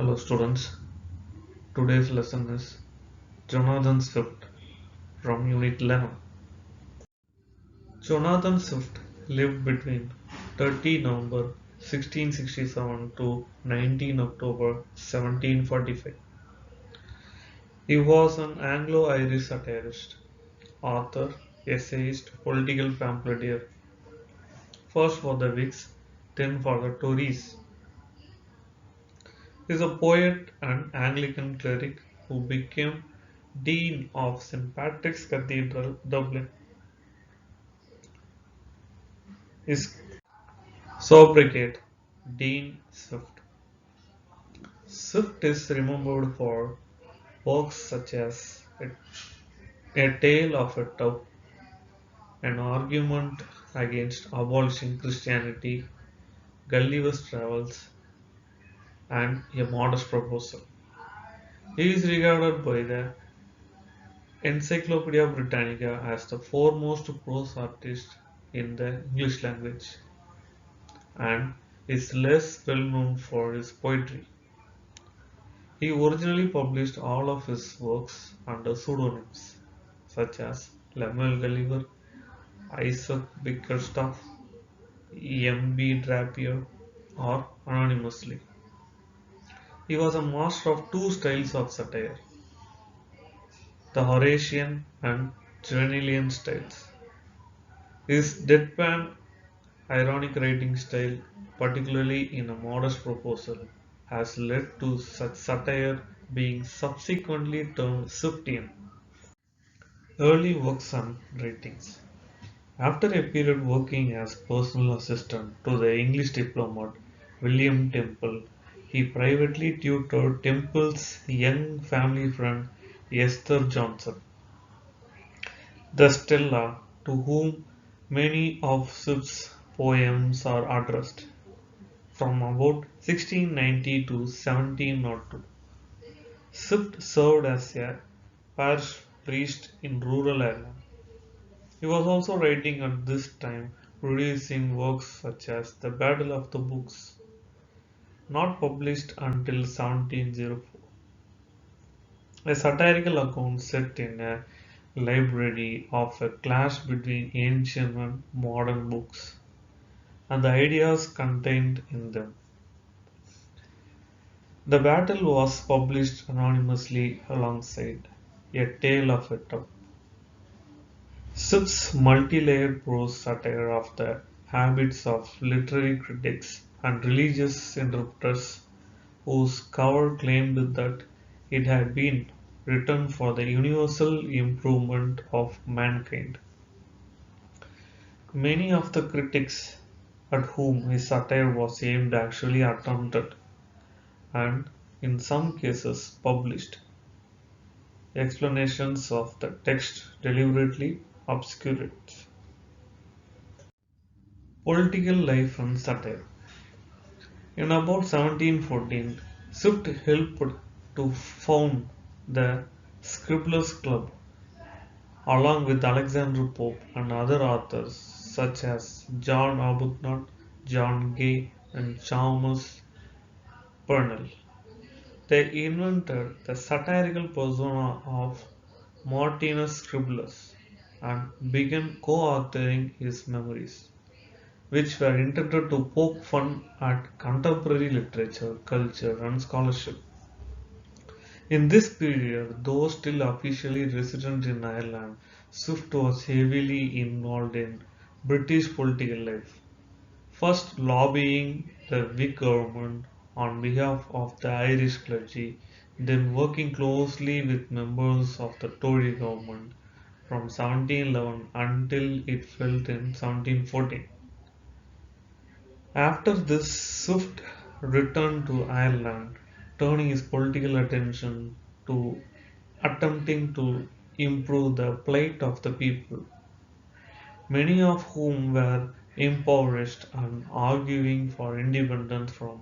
Hello students, today's lesson is Jonathan Swift from Unit 11. Jonathan Swift lived between 30 November 1667 to 19 October 1745. He was an Anglo-Irish satirist, author, essayist, political pamphleteer, first for the Whigs, then for the Tories. He is a poet and Anglican cleric who became Dean of St. Patrick's Cathedral, Dublin. His sobriquet, Dean Swift. Swift is remembered for works such as A Tale of a Tub, an argument against abolishing Christianity, Gulliver's Travels, and A Modest Proposal. He is regarded by the Encyclopedia Britannica as the foremost prose artist in the English language and is less well known for his poetry. He originally published all of his works under pseudonyms such as Lemuel Gulliver, Isaac Bickerstaff, M. B. Drapier, or anonymously. He was a master of two styles of satire, the Horatian and Juvenalian styles. His deadpan, ironic writing style, particularly in A Modest Proposal, has led to such satire being subsequently termed Swiftian. Early works and writings. After a period working as personal assistant to the English diplomat William Temple, he privately tutored Temple's young family friend Esther Johnson, the Stella, to whom many of Swift's poems are addressed, from about 1690 to 1702. Swift served as a parish priest in rural Ireland. He was also writing at this time, producing works such as The Battle of the Books, not published until 1704, a satirical account set in a library of a clash between ancient and modern books and the ideas contained in them. The battle was published anonymously alongside A Tale of a Tub. Swift's multi-layered prose satire of the habits of literary critics and religious interpreters whose cover claimed that it had been written for the universal improvement of mankind. Many of the critics at whom his satire was aimed actually attempted, and in some cases published, explanations of the text deliberately obscured. Political life and satire. In about 1714, Swift helped to found the Scribblers Club along with Alexander Pope and other authors such as John Arbuthnot, John Gay, and Chalmers Purnell. They invented the satirical persona of Martinus Scribblus and began co-authoring his memoirs, which were intended to poke fun at contemporary literature, culture, and scholarship. In this period, though still officially resident in Ireland, Swift was heavily involved in British political life, first lobbying the Whig government on behalf of the Irish clergy, then working closely with members of the Tory government from 1711 until it fell in 1714. After this, Swift returned to Ireland, turning his political attention to attempting to improve the plight of the people, many of whom were impoverished and arguing for independence from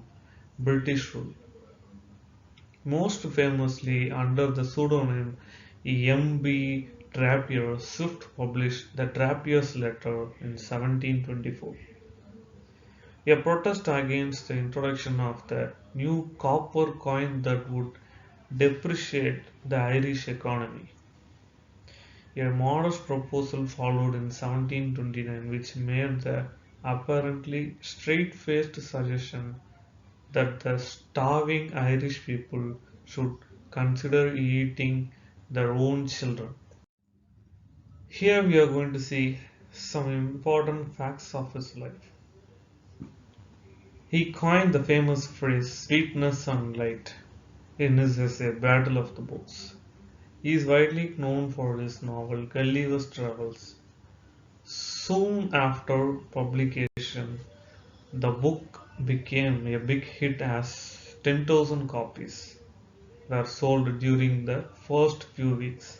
British rule. Most famously, under the pseudonym M. B. Drapier, Swift published the Drapier's Letter in 1724, a protest against the introduction of the new copper coin that would depreciate the Irish economy. A modest proposal followed in 1729 which made the apparently straight-faced suggestion that the starving Irish people should consider eating their own children. Here we are going to see some important facts of his life. He coined the famous phrase sweetness and light in his essay Battle of the Books. He is widely known for his novel Gulliver's Travels. Soon after publication, the book became a big hit as 10,000 copies were sold during the first few weeks.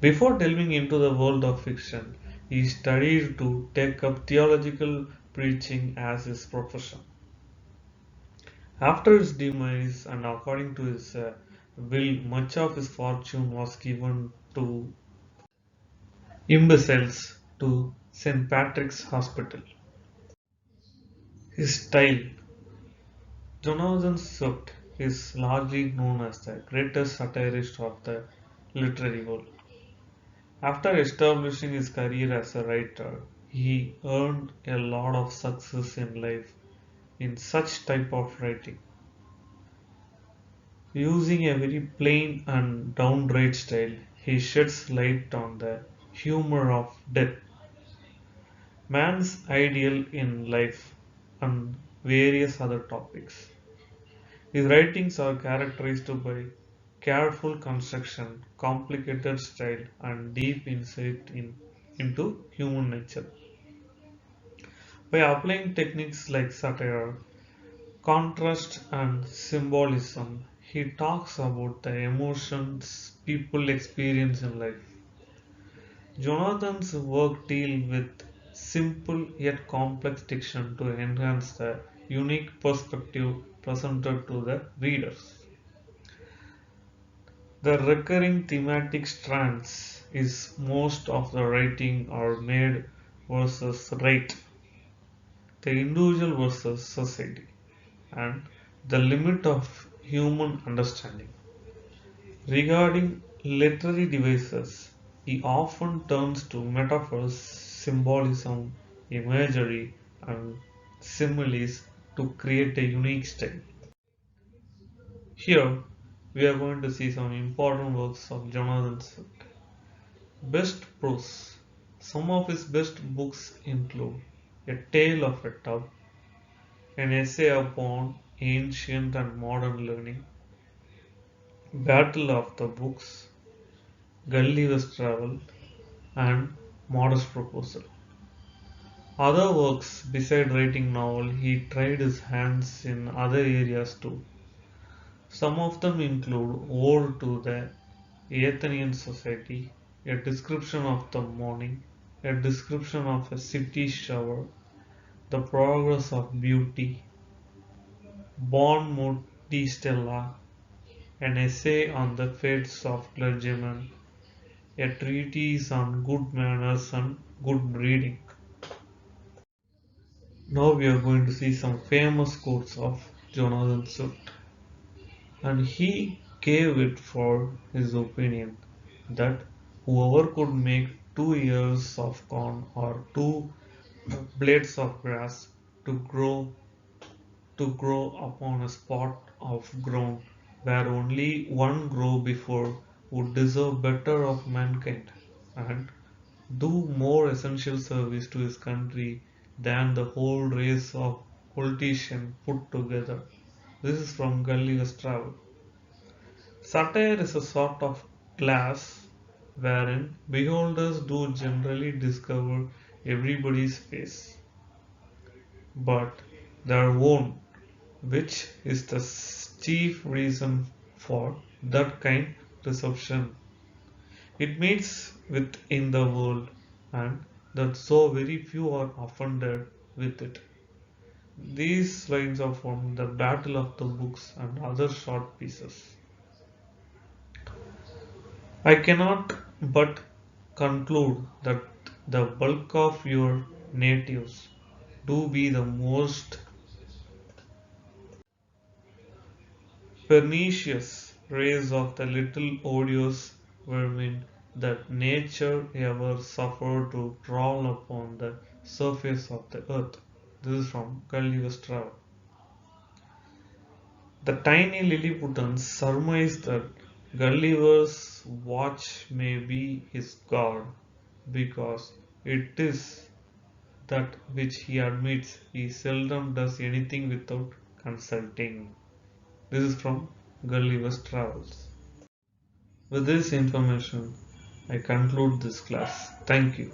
Before delving into the world of fiction, he studied to take up theological preaching as his profession. After his demise, and according to his will, much of his fortune was given to imbeciles to St. Patrick's Hospital. His style, Jonathan Swift, is largely known as the greatest satirist of the literary world. After establishing his career as a writer, he earned a lot of success in life in such type of writing. Using a very plain and downright style, he sheds light on the humor of death, man's ideal in life, and various other topics. His writings are characterized by careful construction, complicated style, and deep insight into human nature. By applying techniques like satire, contrast, and symbolism, he talks about the emotions people experience in life. Jonathan's work deals with simple yet complex diction to enhance the unique perspective presented to the readers. The recurring thematic strands is most of the writing are made versus right, the individual versus society, and the limit of human understanding. Regarding literary devices, he often turns to metaphors, symbolism, imagery, and similes to create a unique style. Here, we are going to see some important works of Jonathan Swift. Best prose. Some of his best books include A Tale of a Tub, an essay upon ancient and modern learning, Battle of the Books, Gulliver's Travel, and Modest Proposal. Other works beside writing novel, he tried his hands in other areas too. Some of them include Ode to the Athenian Society, a description of the morning, a description of a city shower, the progress of beauty, Bon Mot di Stella, an essay on the fates of clergymen, a treatise on good manners and good breeding. Now we are going to see some famous quotes of Jonathan Swift, and he gave it for his opinion that whoever could make 2 ears of corn or two blades of grass to grow upon a spot of ground where only one grew before would deserve better of mankind and do more essential service to his country than the whole race of politicians put together. This is from Gulliver's Travel. Satire is a sort of glass wherein beholders do generally discover everybody's face, but their own, which is the chief reason for that kind reception. It meets within the world, and that so very few are offended with it. These lines are from the Battle of the Books and other short pieces. I cannot but conclude that the bulk of your natives do be the most pernicious race of the little odious vermin that nature ever suffered to crawl upon the surface of the earth. This is from Gulliver's Travel. The tiny Lilliputans surmise that Gulliver's watch may be his god, because it is that which he admits he seldom does anything without consulting. This is from Gulliver's Travels. With this information, I conclude this class. Thank you.